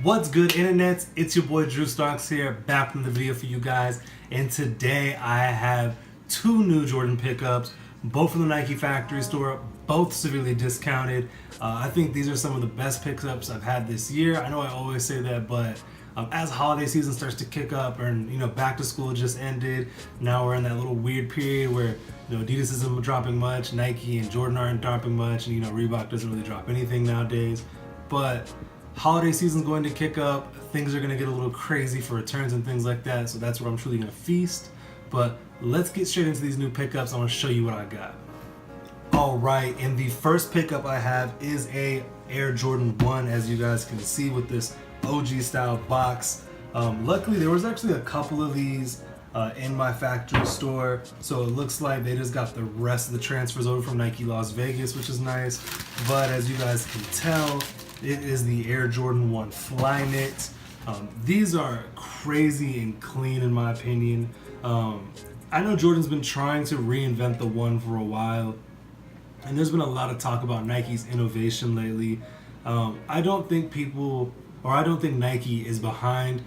What's good, internets? It's your boy Drew Starks here, back from the video for you guys. And today I have two new Jordan pickups, both from the Nike factory store, both severely discounted. I think these are some of the best pickups I've had this year. I know I always say that, but as holiday season starts to kick up, and back to school just ended. Now we're in that little weird period where Adidas isn't dropping much, Nike and Jordan aren't dropping much, and Reebok doesn't really drop anything nowadays. But holiday season's going to kick up. Things are going to get a little crazy for returns and things like that. So that's where I'm truly going to feast. But let's get straight into these new pickups. I want to show you what I got. All right, and the first pickup I have is a Air Jordan 1, as you guys can see with this OG style box. Luckily, there was actually a couple of these in my factory store, so it looks like they just got the rest of the transfers over from Nike Las Vegas, which is nice. But as you guys can tell, it is the Air Jordan 1 Flyknit. These are crazy and clean in my opinion. I know Jordan's been trying to reinvent the 1 for a while, and there's been a lot of talk about Nike's innovation lately. I don't think Nike is behind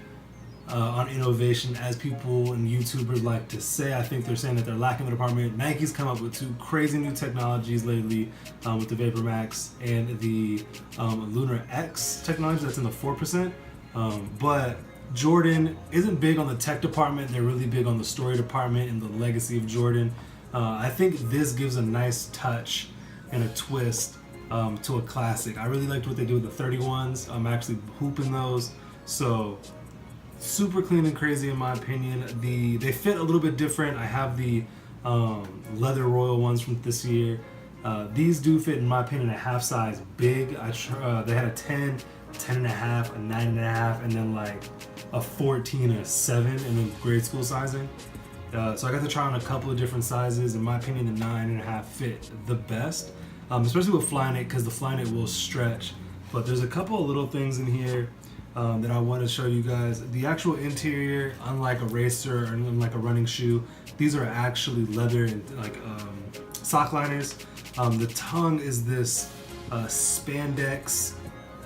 on innovation as people and YouTubers like to say. I think they're saying that they're lacking the department. Nike's come up with two crazy new technologies lately with the Vapor Max and the Lunar X technology that's in the 4%. But Jordan isn't big on the tech department. They're really big on the story department and the legacy of Jordan. I think this gives a nice touch and a twist to a classic. I really liked what they do with the 31s. I'm actually hooping those. So super clean and crazy in my opinion. They fit a little bit different. I have the leather royal ones from this year. These do fit, in my opinion, a half size big. They had a 10, 10 and a half, a 9 and a half, and then like a 14 and a 7 in the grade school sizing. So I got to try on a couple of different sizes. In my opinion, the 9 and a half fit the best, especially with Flyknit, because the Flyknit will stretch. But there's a couple of little things in here that I want to show you guys. The actual interior, unlike a racer or unlike a running shoe, these are actually leather and like sock liners. The tongue is this spandex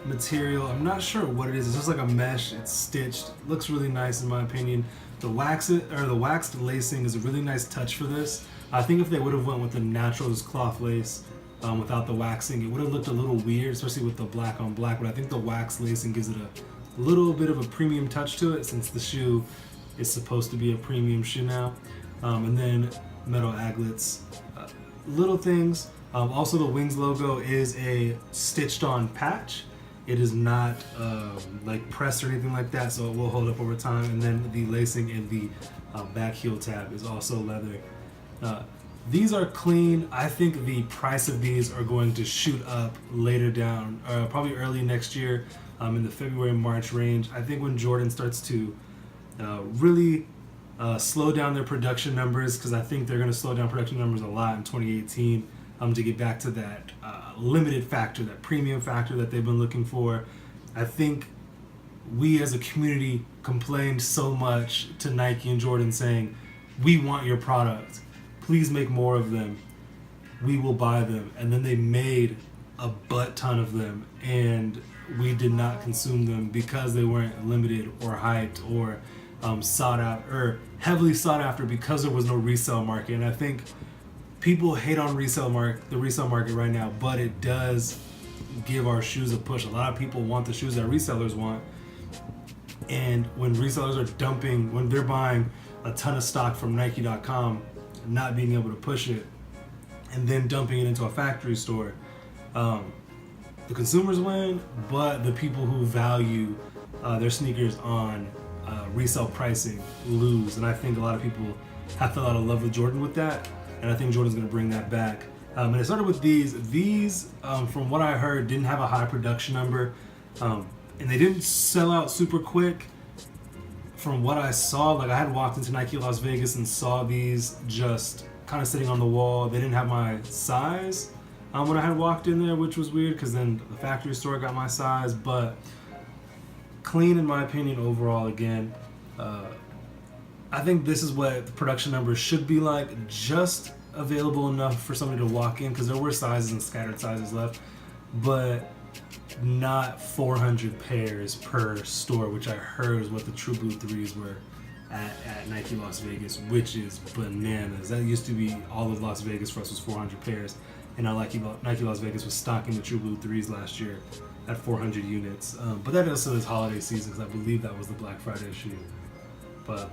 material. I'm not sure what it is. It's just like a mesh. It's stitched. It looks really nice in my opinion. The waxed lacing is a really nice touch for this. I think if they would have went with the natural cloth lace without the waxing, it would have looked a little weird, especially with the black on black. But I think the wax lacing gives it a little bit of a premium touch to it, since the shoe is supposed to be a premium shoe now. And then metal aglets, little things. Also, the Wings logo is a stitched on patch. It is not like pressed or anything like that, so it will hold up over time. And then the lacing in the back heel tab is also leather. These are clean. I think the price of these are going to shoot up later down, probably early next year, in the February-March range. I think when Jordan starts to really slow down their production numbers, because I think they're going to slow down production numbers a lot in 2018 to get back to that limited factor, that premium factor that they've been looking for. I think we as a community complained so much to Nike and Jordan saying, we want your product. Please make more of them. We will buy them. And then they made a butt ton of them, and we did not consume them because they weren't limited or hyped or sought out or heavily sought after, because there was no resale market. And I think people hate on the resale market right now, but it does give our shoes a push. A lot of people want the shoes that resellers want, and when resellers are dumping, when they're buying a ton of stock from Nike.com, not being able to push it, and then dumping it into a factory store, the consumers win, but the people who value their sneakers on resale pricing lose. And I think a lot of people have fell out of love with Jordan with that, and I think Jordan's going to bring that back. And it started with these. These, from what I heard, didn't have a high production number, and they didn't sell out super quick. From what I saw, like I had walked into Nike Las Vegas and saw these just kind of sitting on the wall. They didn't have my size when I had walked in there, which was weird, because then the factory store got my size. But clean in my opinion overall. Again, I think this is what the production numbers should be like, just available enough for somebody to walk in, because there were sizes and scattered sizes left. But not 400 pairs per store, which I heard is what the True Blue 3s were at Nike Las Vegas, which is bananas. That used to be all of Las Vegas for us was 400 pairs, and now Nike Las Vegas was stocking the True Blue 3s last year at 400 units. But that also is holiday season, because I believe that was the Black Friday shoe. But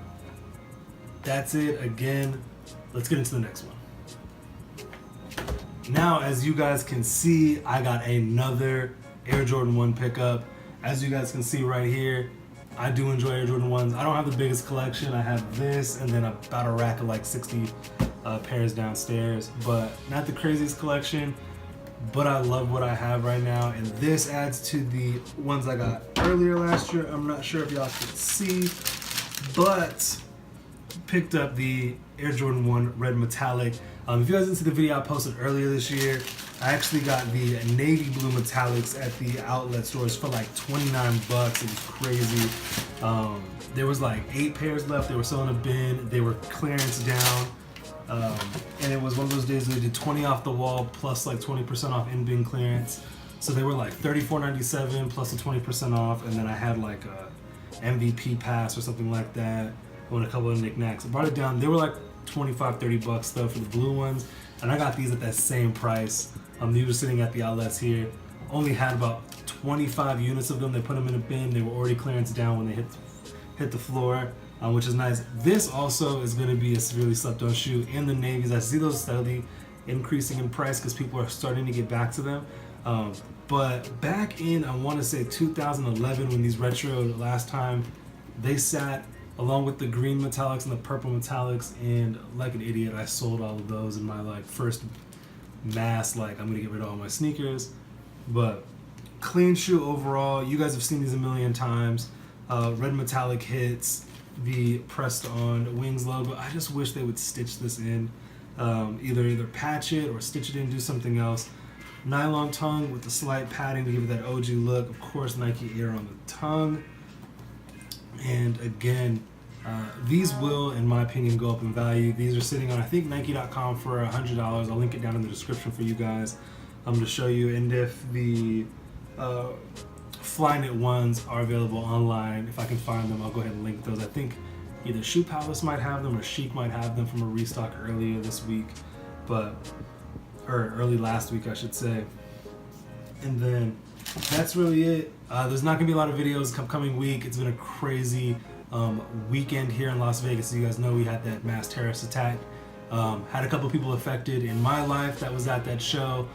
that's it. Again, let's get into the next one. Now, as you guys can see, I got another Air Jordan 1 pickup. As you guys can see right here, I do enjoy Air Jordan 1s. I don't have the biggest collection. I have this and then about a rack of like 60 pairs downstairs, but not the craziest collection, but I love what I have right now. And this adds to the ones I got earlier last year. I'm not sure if y'all can see, but picked up the Air Jordan 1 Red Metallic. If you guys didn't see the video I posted earlier this year, I actually got the navy blue metallics at the outlet stores for like 29 bucks. It was crazy. There was like 8 pairs left. They were still in a bin. They were clearance down. And it was one of those days where they did 20 off the wall plus like 20% off in bin clearance. So they were like $34.97 plus the 20% off. And then I had like a MVP pass or something like that. And a couple of knickknacks. I brought it down. They were like 25-30 bucks though for the blue ones, and I got these at that same price. These were sitting at the outlets here. Only had about 25 units of them. They put them in a bin. They were already clearance down when they hit the floor, which is nice. This also is going to be a severely slept on shoe in the navies. I see those steadily increasing in price because people are starting to get back to them. But back in, I want to say 2011, when these retroed last time, they sat along with the green metallics and the purple metallics, and like an idiot, I sold all of those in my like first mass, like I'm gonna get rid of all my sneakers. But clean shoe overall. You guys have seen these a million times. Red metallic hits, the pressed on wings logo. I just wish they would stitch this in, either patch it or stitch it in, do something else. Nylon tongue with the slight padding to give it that OG look. Of course, Nike Air on the tongue. And again, these will, in my opinion, go up in value. These are sitting on, I think, Nike.com for $100. I'll link it down in the description for you guys to show you. And if the Flyknit ones are available online, if I can find them, I'll go ahead and link those. I think either Shoe Palace might have them or Chic might have them from a restock earlier this week, or early last week, I should say. And then that's really it. There's not gonna be a lot of videos coming week. It's been a crazy weekend here in Las Vegas. As you guys know, we had that mass terrorist attack. Had a couple people affected in my life that was at that show.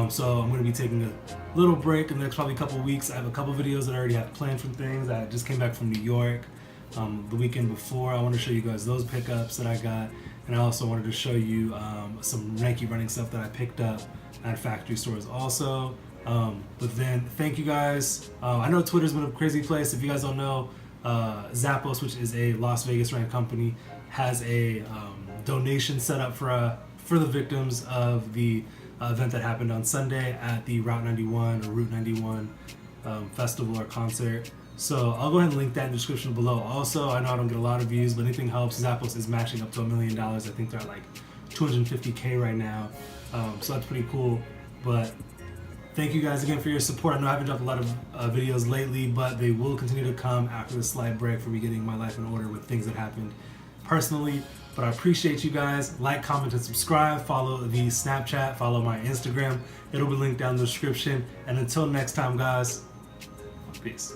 So I'm gonna be taking a little break in the next probably couple weeks. I have a couple videos that I already have planned from things. I just came back from New York the weekend before. I want to show you guys those pickups that I got. And I also wanted to show you some Nike running stuff that I picked up at factory stores also. But then thank you guys. I know Twitter's been a crazy place. If you guys don't know, Zappos, which is a Las Vegas ran company, has a donation set up for the victims of the event that happened on Sunday at the Route 91 festival or concert. So I'll go ahead and link that in the description below. Also, I know I don't get a lot of views, but anything helps. Zappos is matching up to $1 million. I think they're at like 250K right now. So that's pretty cool. But thank you guys again for your support. I know I haven't dropped a lot of videos lately, but they will continue to come after the slight break for me getting my life in order with things that happened personally. But I appreciate you guys. Like, comment, and subscribe. Follow the Snapchat. Follow my Instagram. It'll be linked down in the description. And until next time, guys, peace.